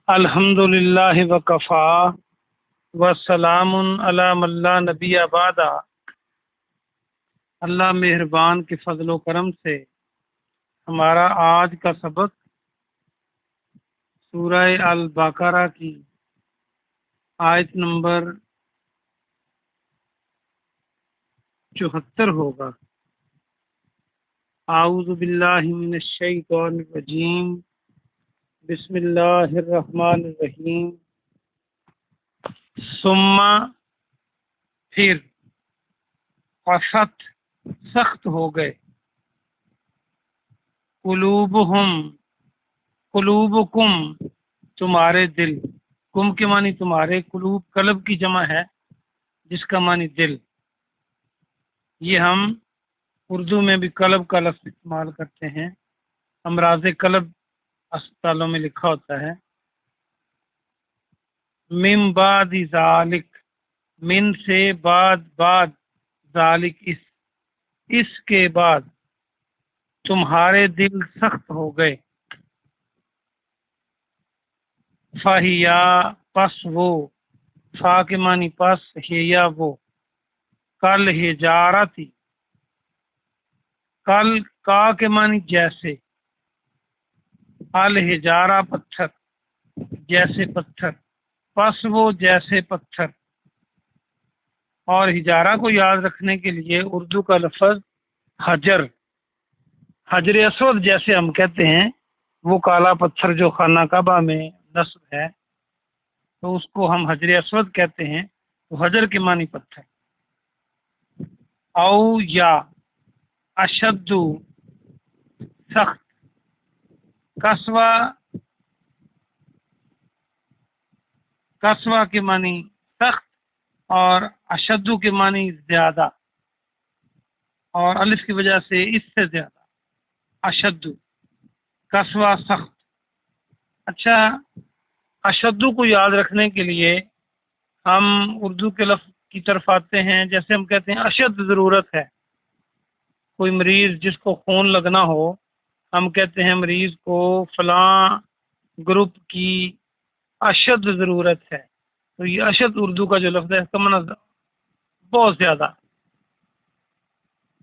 الحمدللہ وکفا وسلام علی من لا نبی بعد۔ اللہ مہربان کے فضل و کرم سے ہمارا آج کا سبق سورہ البقرہ کی آیت نمبر 74 ہوگا۔ اعوذ باللہ من الشیطان الرجیم، بسم اللہ الرحمن الرحیم۔ ثم پھر قست سخت ہو گئے، قلوبکم تمہارے دل، کم کے معنی تمہارے، قلوب قلب کی جمع ہے جس کا معنی دل۔ یہ ہم اردو میں بھی قلب کا لفظ استعمال کرتے ہیں، امراض قلب اسپتالوں میں لکھا ہوتا ہے۔ من بعد ذالک، من سے بعد ذالک اس کے بعد تمہارے دل سخت ہو گئے۔ فہیا پس وہ، فا کے معنی پس، ہیا وہ، کل ہجارتی، کل کا کے معنی جیسے، الحجارہ پتھر، جیسے پتھر، پس وہ جیسے پتھر۔ اور ہجارہ کو یاد رکھنے کے لیے اردو کا لفظ حجر اسود جیسے ہم کہتے ہیں، وہ کالا پتھر جو خانہ کعبہ میں نصب ہے تو اس کو ہم حجر اسود کہتے ہیں، تو حجر کے معنی پتھر۔ او یا اشد سخت، قسوہ کے معنی سخت اور اشدو کے معنی زیادہ، اور الف کی وجہ سے اس سے زیادہ، اشدو، قسوہ سخت۔ اچھا، اشدو کو یاد رکھنے کے لیے ہم اردو کے لفظ کی طرف آتے ہیں، جیسے ہم کہتے ہیں اشد ضرورت ہے۔ کوئی مریض جس کو خون لگنا ہو، ہم کہتے ہیں مریض کو فلاں گروپ کی اشد ضرورت ہے، تو یہ اشد اردو کا جو لفظ ہے اس کا معنی بہت زیادہ،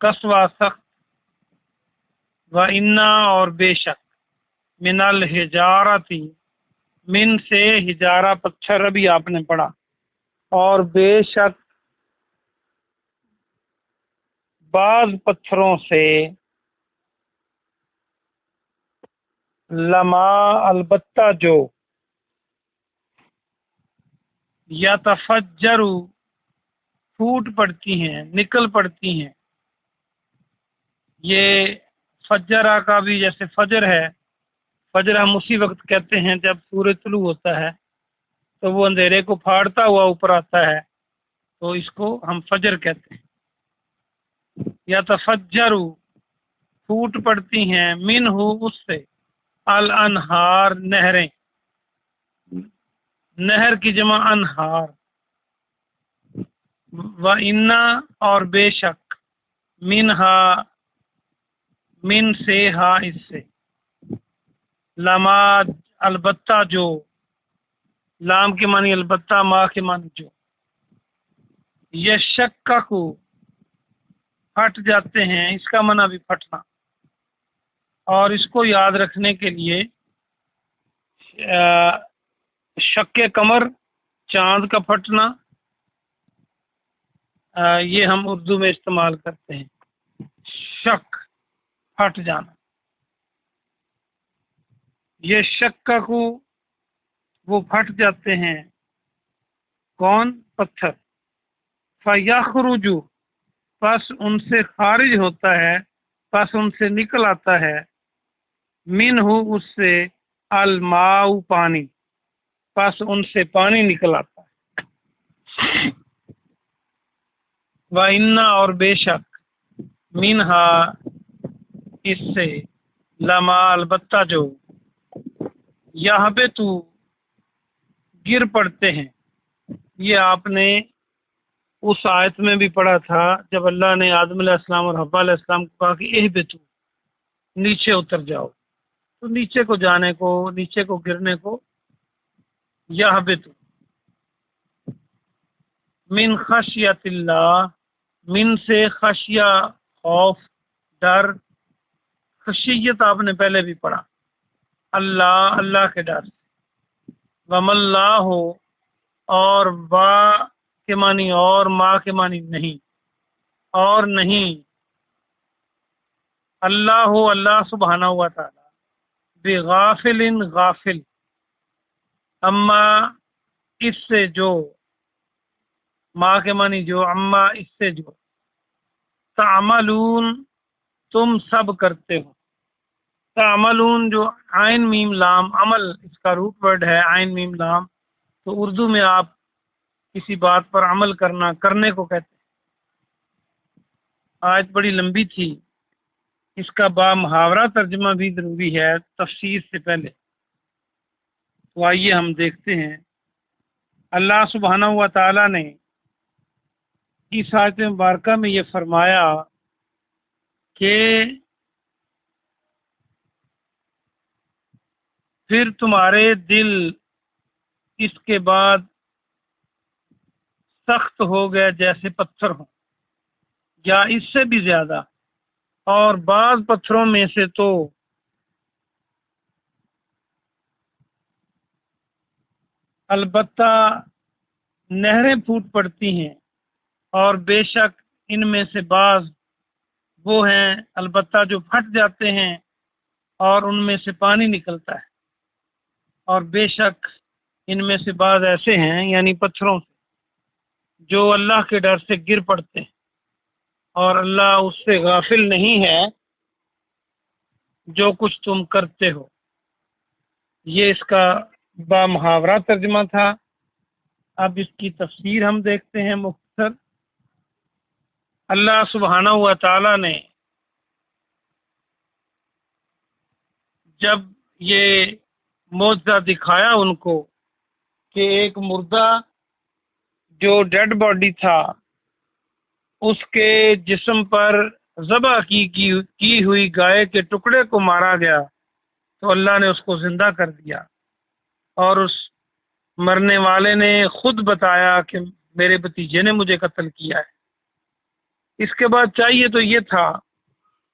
قسوہ سخت۔ و انا اور بے شک، من الحجارتی، من سے ہجارہ پتھر ابھی آپ نے پڑھا، اور بے شک بعض پتھروں سے، لما البتہ جو، یتفجر پھوٹ پڑتی ہیں، نکل پڑتی ہیں۔ یہ فجرہ کا بھی جیسے فجر ہے، فجر ہم اسی وقت کہتے ہیں جب سورج طلوع ہوتا ہے تو وہ اندھیرے کو پھاڑتا ہوا اوپر آتا ہے، تو اس کو ہم فجر کہتے ہیں۔ یتفجر پھوٹ پڑتی ہیں، منہ اس سے، الانہار نہریں، نہر کی جمع انہار۔ و انا اور بے شک، منہا من سے، ہا اس سے، لما البتہ جو، لام کے معنی البتہ، ما کے معنی جو، یشکک پھٹ جاتے ہیں، اس کا معنی بھی پھٹنا۔ اور اس کو یاد رکھنے کے لیے شک قمر، چاند کا پھٹنا، یہ ہم اردو میں استعمال کرتے ہیں، شک پھٹ جانا۔ یہ شک کو وہ پھٹ جاتے ہیں، کون؟ پتھر۔ فَيَخْرُجُ پس ان سے خارج ہوتا ہے، پس ان سے نکل آتا ہے، منہ اس سے، الماء پانی، پس ان سے پانی نکل آتا ہے۔ وَإِنَّ اور بے شک، منہا اس سے، لما البتہ جو، یہاں پہ تو گر پڑتے ہیں۔ یہ آپ نے اس آیت میں بھی پڑھا تھا جب اللہ نے آدم علیہ السلام اور حوا علیہ السلام کو کہا کہ اہبطوا، نیچے اتر جاؤ، تو نیچے کو جانے کو، نیچے کو گرنے کو یہبط من خشیت اللہ، من سے خشیہ خوف ڈر، خشیت آپ نے پہلے بھی پڑھا، اللہ اللہ کے ڈر سے، وم اللہ، اور با کے معنی اور، ما کے معنی نہیں، اور نہیں، اللہ اللہ سبحانہ و تعالی، بغافل غافل، اما اس سے جو، ما کے معنی جو، اما اس سے جو، تعملون تم سب کرتے ہو، تعملون جو عین میم لام، عمل اس کا روٹ ورڈ ہے، عین میم لام، تو اردو میں آپ کسی بات پر عمل کرنا، کرنے کو کہتے ہیں۔ آیت بڑی لمبی تھی، اس کا با محاورہ ترجمہ بھی ضروری ہے تفسیر سے پہلے، تو آئیے ہم دیکھتے ہیں۔ اللہ سبحانہ و تعالی نے اس آیت مبارکہ میں یہ فرمایا کہ پھر تمہارے دل اس کے بعد سخت ہو گئے جیسے پتھر ہوں، یا اس سے بھی زیادہ، اور بعض پتھروں میں سے تو البتہ نہریں پھوٹ پڑتی ہیں، اور بے شک ان میں سے بعض وہ ہیں البتہ جو پھٹ جاتے ہیں اور ان میں سے پانی نکلتا ہے، اور بے شک ان میں سے بعض ایسے ہیں یعنی پتھروں سے جو اللہ کے ڈر سے گر پڑتے ہیں، اور اللہ اس سے غافل نہیں ہے جو کچھ تم کرتے ہو۔ یہ اس کا با محاورہ ترجمہ تھا۔ اب اس کی تفسیر ہم دیکھتے ہیں مختصر۔ اللہ سبحانہ و تعالی نے جب یہ معجزہ دکھایا ان کو کہ ایک مردہ جو ڈیڈ باڈی تھا اس کے جسم پر ذبح کی ہوئی گائے کے ٹکڑے کو مارا گیا، تو اللہ نے اس کو زندہ کر دیا، اور اس مرنے والے نے خود بتایا کہ میرے بھتیجے نے مجھے قتل کیا ہے۔ اس کے بعد چاہیے تو یہ تھا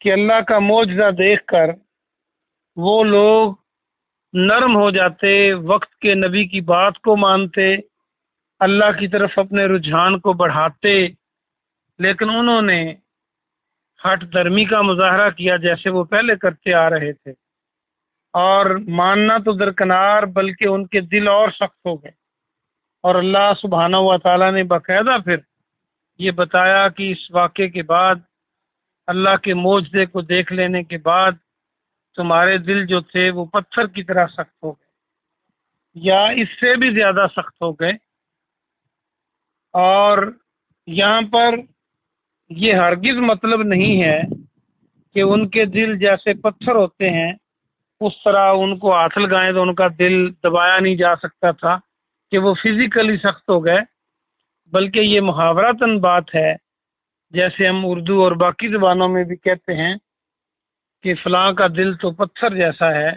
کہ اللہ کا معجزہ دیکھ کر وہ لوگ نرم ہو جاتے، وقت کے نبی کی بات کو مانتے، اللہ کی طرف اپنے رجحان کو بڑھاتے، لیکن انہوں نے ہٹ درمی کا مظاہرہ کیا جیسے وہ پہلے کرتے آ رہے تھے، اور ماننا تو درکنار بلکہ ان کے دل اور سخت ہو گئے۔ اور اللہ سبحانہ و تعالیٰ نے باقاعدہ پھر یہ بتایا کہ اس واقعے کے بعد، اللہ کے معجزے کو دیکھ لینے کے بعد، تمہارے دل جو تھے وہ پتھر کی طرح سخت ہو گئے، یا اس سے بھی زیادہ سخت ہو گئے۔ اور یہاں پر یہ ہرگز مطلب نہیں ہے کہ ان کے دل جیسے پتھر ہوتے ہیں اس طرح ان کو ہاتھ لگائیں تو ان کا دل دبایا نہیں جا سکتا تھا کہ وہ فزیکلی سخت ہو گئے، بلکہ یہ محاورتاً بات ہے، جیسے ہم اردو اور باقی زبانوں میں بھی کہتے ہیں کہ فلاں کا دل تو پتھر جیسا ہے،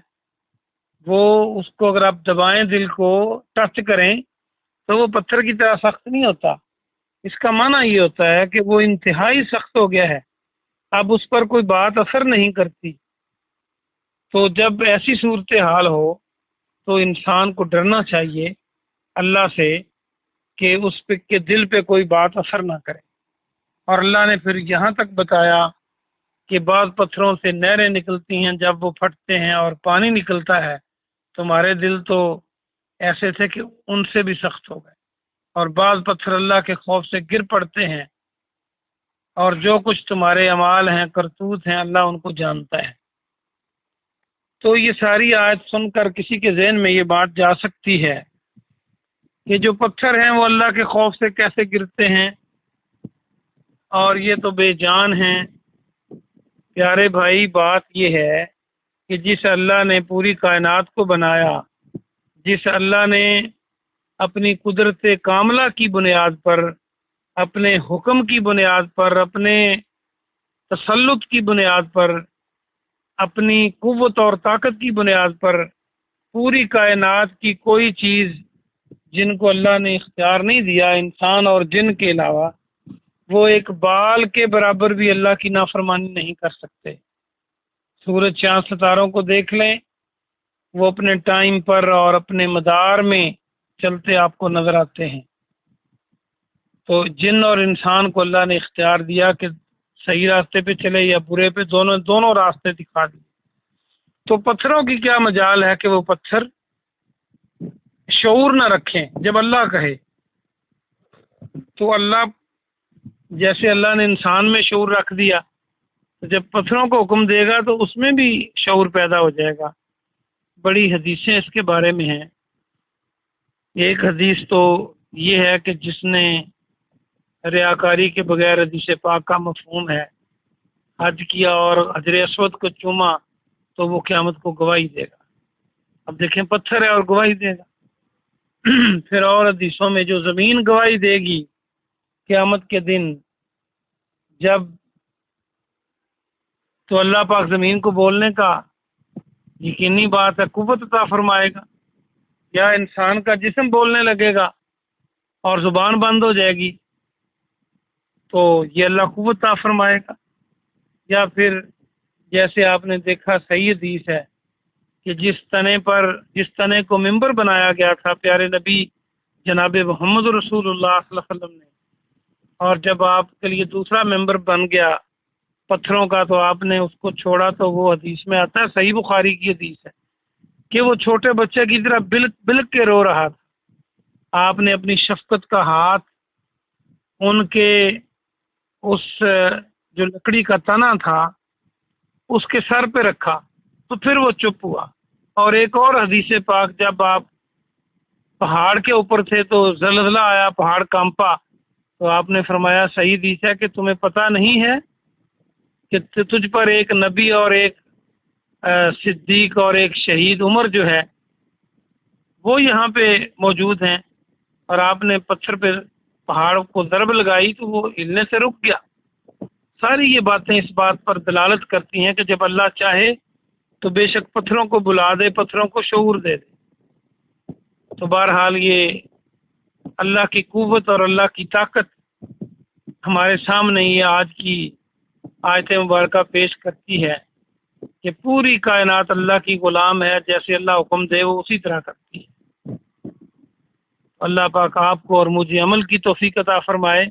وہ اس کو اگر آپ دبائیں، دل کو ٹچ کریں تو وہ پتھر کی طرح سخت نہیں ہوتا۔ اس کا معنی یہ ہوتا ہے کہ وہ انتہائی سخت ہو گیا ہے، اب اس پر کوئی بات اثر نہیں کرتی۔ تو جب ایسی صورتحال ہو تو انسان کو ڈرنا چاہیے اللہ سے کہ اس پہ کے دل پہ کوئی بات اثر نہ کرے۔ اور اللہ نے پھر یہاں تک بتایا کہ بعض پتھروں سے نہریں نکلتی ہیں، جب وہ پھٹتے ہیں اور پانی نکلتا ہے، تمہارے دل تو ایسے تھے کہ ان سے بھی سخت ہو گئے، اور بعض پتھر اللہ کے خوف سے گر پڑتے ہیں، اور جو کچھ تمہارے اعمال ہیں، کرتوت ہیں، اللہ ان کو جانتا ہے۔ تو یہ ساری آیت سن کر کسی کے ذہن میں یہ بات جا سکتی ہے کہ جو پتھر ہیں وہ اللہ کے خوف سے کیسے گرتے ہیں، اور یہ تو بے جان ہیں۔ پیارے بھائی، بات یہ ہے کہ جس اللہ نے پوری کائنات کو بنایا، جس اللہ نے اپنی قدرت کاملہ کی بنیاد پر، اپنے حکم کی بنیاد پر، اپنے تسلط کی بنیاد پر، اپنی قوت اور طاقت کی بنیاد پر پوری کائنات کی کوئی چیز جن کو اللہ نے اختیار نہیں دیا انسان اور جن کے علاوہ، وہ ایک بال کے برابر بھی اللہ کی نافرمانی نہیں کر سکتے۔ سورج چاند ستاروں کو دیکھ لیں، وہ اپنے ٹائم پر اور اپنے مدار میں چلتے آپ کو نظر آتے ہیں۔ تو جن اور انسان کو اللہ نے اختیار دیا کہ صحیح راستے پہ چلے یا برے پہ، دونوں راستے دکھا دیے۔ تو پتھروں کی کیا مجال ہے کہ وہ پتھر شعور نہ رکھیں جب اللہ کہے؟ تو اللہ، جیسے اللہ نے انسان میں شعور رکھ دیا، تو جب پتھروں کو حکم دے گا تو اس میں بھی شعور پیدا ہو جائے گا۔ بڑی حدیثیں اس کے بارے میں ہیں۔ ایک حدیث تو یہ ہے کہ جس نے ریاکاری کے بغیر حدیث پاک کا مفہوم ہے حج کیا اور حجر اسود کو چوما تو وہ قیامت کو گواہی دے گا۔ اب دیکھیں، پتھر ہے اور گواہی دے گا۔ پھر اور حدیثوں میں جو زمین گواہی دے گی قیامت کے دن جب، تو اللہ پاک زمین کو بولنے کا یقینی بات ہے قوت عطا فرمائے گا، یا انسان کا جسم بولنے لگے گا اور زبان بند ہو جائے گی تو یہ اللہ قوت عطا فرمائے گا۔ یا پھر جیسے آپ نے دیکھا صحیح حدیث ہے کہ جس تنے کو ممبر بنایا گیا تھا پیارے نبی جناب محمد رسول اللہ صلی اللہ علیہ وسلم نے، اور جب آپ کے لیے دوسرا ممبر بن گیا پتھروں کا تو آپ نے اس کو چھوڑا، تو وہ حدیث میں آتا ہے، صحیح بخاری کی حدیث ہے کہ وہ چھوٹے بچے کی طرح بلک کے رو رہا تھا۔ آپ نے اپنی شفقت کا ہاتھ ان کے اس جو لکڑی کا تنا تھا اس کے سر پہ رکھا تو پھر وہ چپ ہوا۔ اور ایک اور حدیث پاک، جب آپ پہاڑ کے اوپر تھے تو زلزلہ آیا، پہاڑ کانپا، تو آپ نے فرمایا صحیح حدیث ہے کہ تمہیں پتہ نہیں ہے کہ تجھ پر ایک نبی اور ایک صدیق اور ایک شہید عمر جو ہے وہ یہاں پہ موجود ہیں، اور آپ نے پتھر پہ پہاڑ کو ضرب لگائی تو وہ ہلنے سے رک گیا۔ ساری یہ باتیں اس بات پر دلالت کرتی ہیں کہ جب اللہ چاہے تو بے شک پتھروں کو بلا دے، پتھروں کو شعور دے دے۔ تو بہرحال یہ اللہ کی قوت اور اللہ کی طاقت ہمارے سامنے یہ آج کی آیت مبارکہ پیش کرتی ہے کہ پوری کائنات اللہ کی غلام ہے، جیسے اللہ حکم دے وہ اسی طرح کرتی ہے۔ اللہ پاک آپ کو اور مجھے عمل کی توفیق عطا فرمائے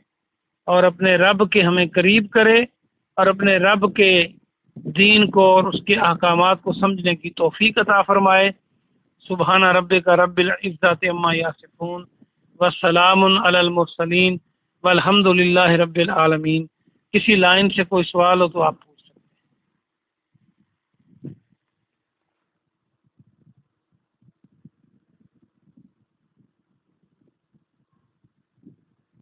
اور اپنے رب کے ہمیں قریب کرے، اور اپنے رب کے دین کو اور اس کے احکامات کو سمجھنے کی توفیق عطا فرمائے۔ سبحان ربک رب العزت عما یصفون والسلام علی المرسلین والحمد للہ رب العالمین۔ کسی لائن سے کوئی سوال ہو تو آپ